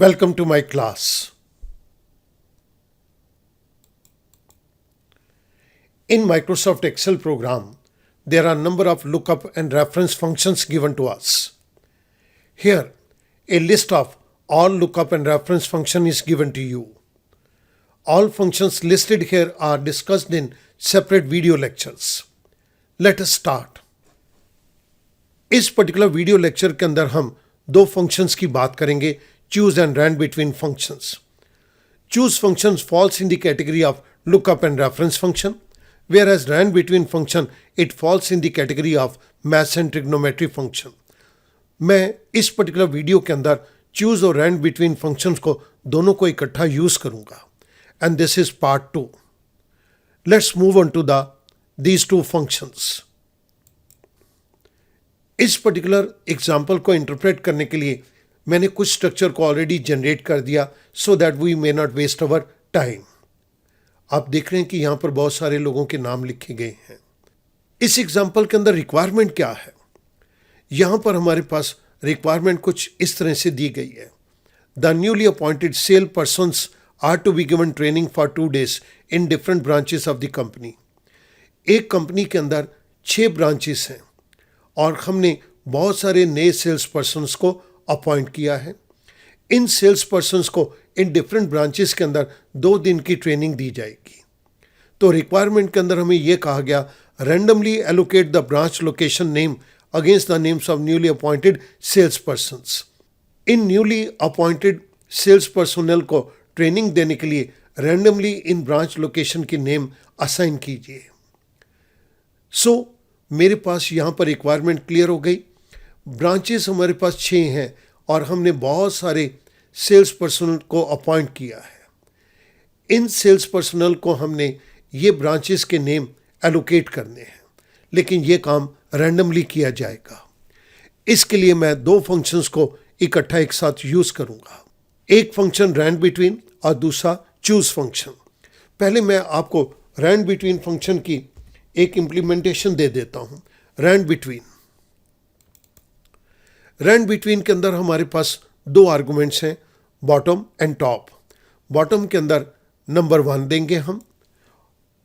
Welcome to my class. In Microsoft Excel program, there are a number of lookup and reference functions given to us. Here, a list of all lookup and reference function is given to you. All functions listed here are discussed in separate video lectures. Let us start. इस particular video lecture के अंदर हम दो functions की बात करेंगे, choose and rand between functions. Choose functions falls in the category of lookup and reference function, whereas rand between function it falls in the category of math and trigonometry function. मैं इस particular video के अंदर choose और rand between functions को दोनों को इकट्ठा use करूंगा, and this is part 2. Let's move on to these two functions. इस पर्टिकुलर एग्जाम्पल को इंटरप्रेट करने के लिए मैंने कुछ स्ट्रक्चर को ऑलरेडी जनरेट कर दिया so that we may not waste our time. आप देख रहे हैं कि यहाँ पर बहुत सारे लोगों के नाम लिखे गए हैं. इस एग्जाम्पल के अंदर रिक्वायरमेंट क्या है? यहाँ पर हमारे पास रिक्वायरमेंट कुछ इस तरह से दी गई है. The newly appointed sale persons are to be given training for 2 days in different branches of the company. एक कंपनी के अंदर 6 ब्रांचेस हैं और हमने बहुत सारे नए सेल्स पर्सन्स को अपॉइंट किया है. इन सेल्स पर्सन्स को इन डिफरेंट ब्रांचेस के अंदर 2 दिन की ट्रेनिंग दी जाएगी. तो रिक्वायरमेंट के अंदर हमें यह कहा गया, randomly allocate the branch location name against the names of newly appointed sales persons. इन न्यूली अपॉइंटेड सेल्स पर्सनल को ट्रेनिंग देने के लिए रैंडमली इन ब्रांच लोकेशन की नेम असाइन कीजिए. सो मेरे पास यहाँ पर रिक्वायरमेंट क्लियर हो गई. ब्रांचेस हमारे पास 6 हैं और हमने बहुत सारे सेल्स पर्सनल को अपॉइंट किया है. इन सेल्स पर्सनल को हमने ये ब्रांचेस के नेम एलोकेट करने हैं, लेकिन ये काम रैंडमली किया जाएगा. इसके लिए मैं 2 फंक्शंस को इकट्ठा एक साथ यूज करूंगा. एक फंक्शन रैंड बिटवीन और दूसरा चूज फंक्शन. पहले मैं आपको रैंड बिटवीन फंक्शन की एक इम्प्लीमेंटेशन दे देता हूं. रैंड बिटवीन के अंदर हमारे पास 2 आर्गुमेंट्स हैं, बॉटम एंड टॉप. बॉटम के अंदर नंबर 1 देंगे हम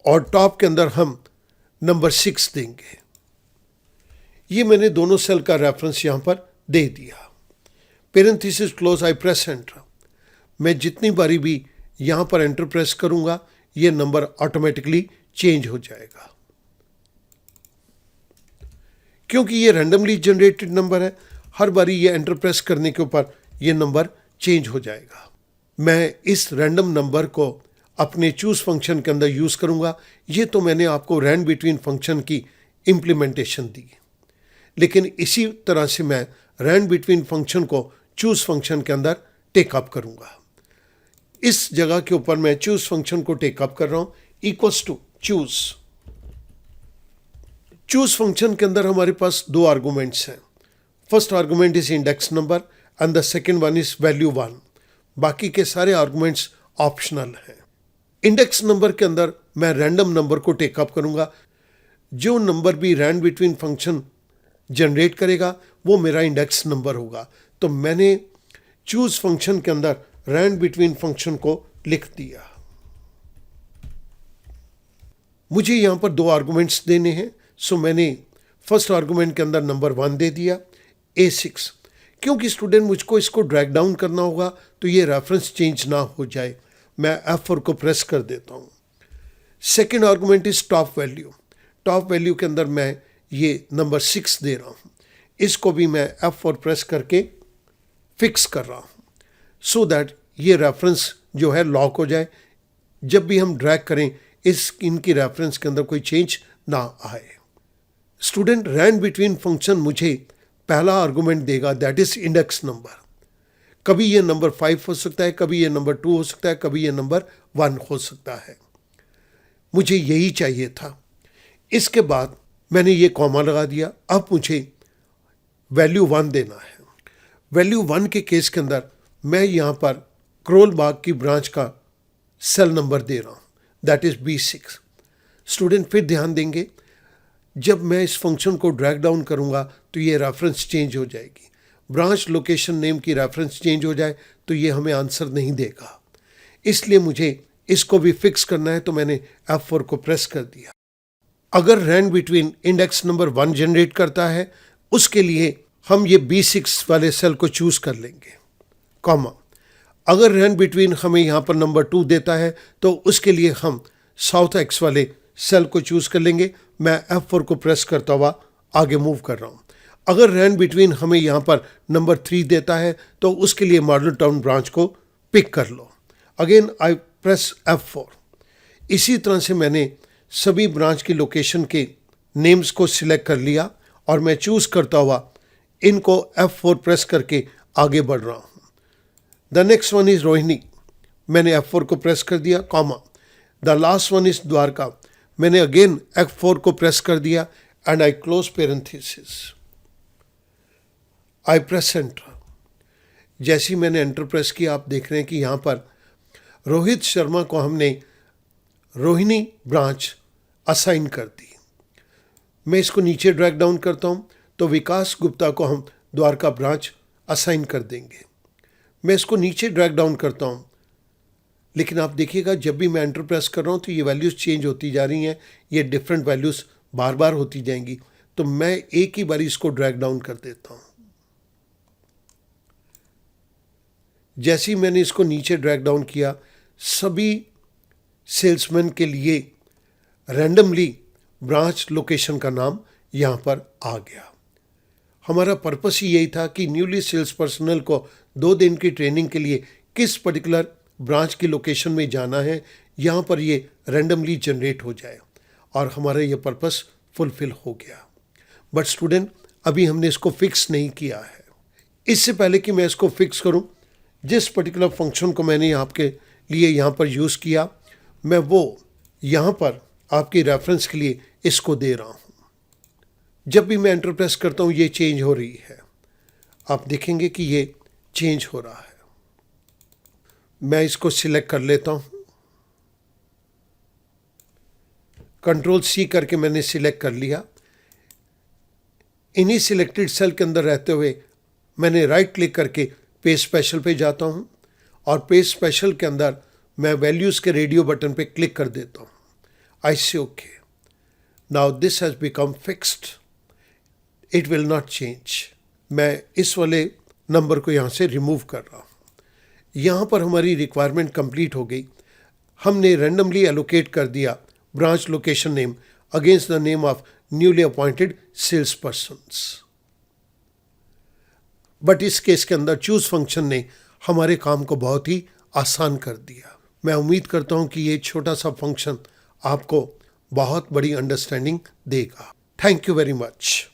और टॉप के अंदर हम नंबर 6 देंगे. ये मैंने दोनों सेल का रेफरेंस यहां पर दे दिया. पेरेंथेसिस क्लोज, आई प्रेस एंटर. मैं जितनी बारी भी यहां पर एंटर प्रेस करूंगा ये नंबर ऑटोमेटिकली चेंज हो जाएगा. क्योंकि ये रैंडमली जनरेटेड नंबर है, हर बारी ये एंटर प्रेस करने के ऊपर ये नंबर चेंज हो जाएगा. मैं इस रैंडम नंबर को अपने चूज फंक्शन के अंदर यूज करूंगा. ये तो मैंने आपको रैंड बिटवीन फंक्शन की इम्प्लीमेंटेशन दी, लेकिन इसी तरह से मैं रैंड बिटवीन फंक्शन को चूज फंक्शन के अंदर टेकअप करूंगा. इस जगह के ऊपर मैं चूज फंक्शन को टेकअप कर रहा हूं, equals to choose. Choose function के अंदर हमारे पास 2 आर्गुमेंट्स हैं. First argument is index number and the second one is value 1. बाकी के सारे आर्गुमेंट्स ऑप्शनल हैं. इंडेक्स नंबर के अंदर मैं रैंडम नंबर को टेकअप करूंगा. जो नंबर भी रैंड बिटवीन फंक्शन जनरेट करेगा वो मेरा इंडेक्स नंबर होगा. तो मैंने चूज फंक्शन के अंदर रैंड बिटवीन फंक्शन को लिख दिया. मुझे यहां पर 2 आर्गुमेंट्स देने हैं, सो मैंने फर्स्ट आर्गुमेंट के अंदर नंबर 1 दे दिया, A6. क्योंकि स्टूडेंट मुझको इसको ड्रैग डाउन करना होगा तो ये रेफरेंस चेंज ना हो जाए, मैं F4 को प्रेस कर देता हूँ. Second argument is top value. Top value के अंदर मैं ये नंबर 6 दे रहा हूँ. इसको भी मैं F4 प्रेस करके फिक्स कर रहा हूँ सो दैट ये रेफरेंस जो है लॉक हो जाए. जब भी हम ड्रैग करें इनकी रेफरेंस के अंदर कोई चेंज ना आए. स्टूडेंट रैंड बिटवीन फंक्शन मुझे पहला आर्गुमेंट देगा, दैट इज इंडेक्स नंबर. कभी ये नंबर 5 हो सकता है, कभी ये नंबर 2 हो सकता है, कभी ये नंबर 1 हो सकता है. मुझे यही चाहिए था. इसके बाद मैंने ये कॉमा लगा दिया. अब मुझे वैल्यू 1 देना है. वैल्यू 1 के केस के अंदर मैं यहाँ पर क्रोल बाग की ब्रांच का सेल नंबर दे रहा हूँ, दैट इज B6. स्टूडेंट फिर ध्यान देंगे, जब मैं इस फंक्शन को ड्रैग डाउन करूंगा तो ये रेफरेंस चेंज हो जाएगी. ब्रांच लोकेशन नेम की रेफरेंस चेंज हो जाए तो ये हमें आंसर नहीं देगा। इसलिए मुझे इसको भी फिक्स करना है, तो मैंने F4 को प्रेस कर दिया। अगर rand between index number 1 generate करता है, उसके लिए हम ये B6 वाले सेल को चूज कर लेंगे, कॉमा। अगर रैंड बिटवीन हमें यहाँ पर नंबर 2 देता है तो उसके लिए हम साउथ एक्स वाले सेल को चूज कर लेंगे। मैं F4 को प्रेस करता हुआ आगे मूव कर रहा हूँ। अगर रैंड बिटवीन हमें यहाँ पर नंबर 3 देता है तो उसके लिए मॉडल टाउन ब्रांच को पिक कर लो। Again I press F4। इसी तरह से मैंने सभी ब्रांच की लोकेशन के नेम्स को सिलेक्ट कर लिया और मैं चूज करता हुआ इनको F4 प्रेस करके आगे बढ़ रहा हूँ। The next one is Rohini, मैंने F4 को प्रेस कर दिया, comma. The last one is Dwarka, मैंने अगेन F4 को प्रेस कर दिया and I close parenthesis. I press enter. जैसे ही मैंने एंटर प्रेस किया, आप देख रहे हैं कि यहाँ पर रोहित शर्मा को हमने रोहिणी ब्रांच असाइन कर दी। मैं इसको नीचे ड्रैग डाउन करता हूँ तो विकास गुप्ता को हम द्वारका ब्रांच असाइन कर देंगे। मैं इसको नीचे ड्रैग डाउन करता हूँ, लेकिन आप देखिएगा जब भी मैं एंटर प्रेस कर रहा हूँ तो ये वैल्यूज़ चेंज होती जा रही हैं, ये डिफरेंट वैल्यूज़ बार बार होती जाएंगी। तो मैं एक ही बार इसको ड्रैग डाउन कर देता हूँ। जैसे ही मैंने इसको नीचे ड्रैग डाउन किया, सभी सेल्समैन के लिए रैंडमली ब्रांच लोकेशन का नाम यहाँ पर आ गया। हमारा पर्पस ही यही था कि न्यूली सेल्स पर्सनल को 2 दिन की ट्रेनिंग के लिए किस पर्टिकुलर ब्रांच की लोकेशन में जाना है, यहाँ पर ये रैंडमली जनरेट हो जाए, और हमारा ये पर्पस फुलफिल हो गया। बट स्टूडेंट, अभी हमने इसको फिक्स नहीं किया है। इससे पहले कि मैं इसको फिक्स करूं, जिस पर्टिकुलर फंक्शन को मैंने आपके लिए यहाँ पर यूज़ किया, मैं वो यहाँ पर आपकी रेफरेंस के लिए इसको दे रहा हूँ। जब भी मैं एंटर प्रेस करता हूँ ये चेंज हो रही है। आप देखेंगे कि ये चेंज हो रहा है। मैं इसको सिलेक्ट कर लेता हूँ, Ctrl+C करके मैंने सिलेक्ट कर लिया। इन्हीं सिलेक्टेड सेल के अंदर रहते हुए मैंने राइट क्लिक करके पेज स्पेशल पे जाता हूँ और पेज स्पेशल के अंदर मैं वैल्यूज़ के रेडियो बटन पे क्लिक कर देता हूँ। आई से okay. Now this has become fixed, it will not change. मैं इस वाले नंबर को यहाँ से रिमूव कर रहा हूँ। यहाँ पर हमारी रिक्वायरमेंट कंप्लीट हो गई। हमने रैंडमली एलोकेट कर दिया branch location name against the name of newly appointed sales persons. But इस केस के अंदर चूज फंक्शन ने हमारे काम को बहुत ही आसान कर दिया। मैं उम्मीद करता हूँ कि ये छोटा सा फंक्शन आपको बहुत बड़ी अंडरस्टैंडिंग देगा। Thank you very much.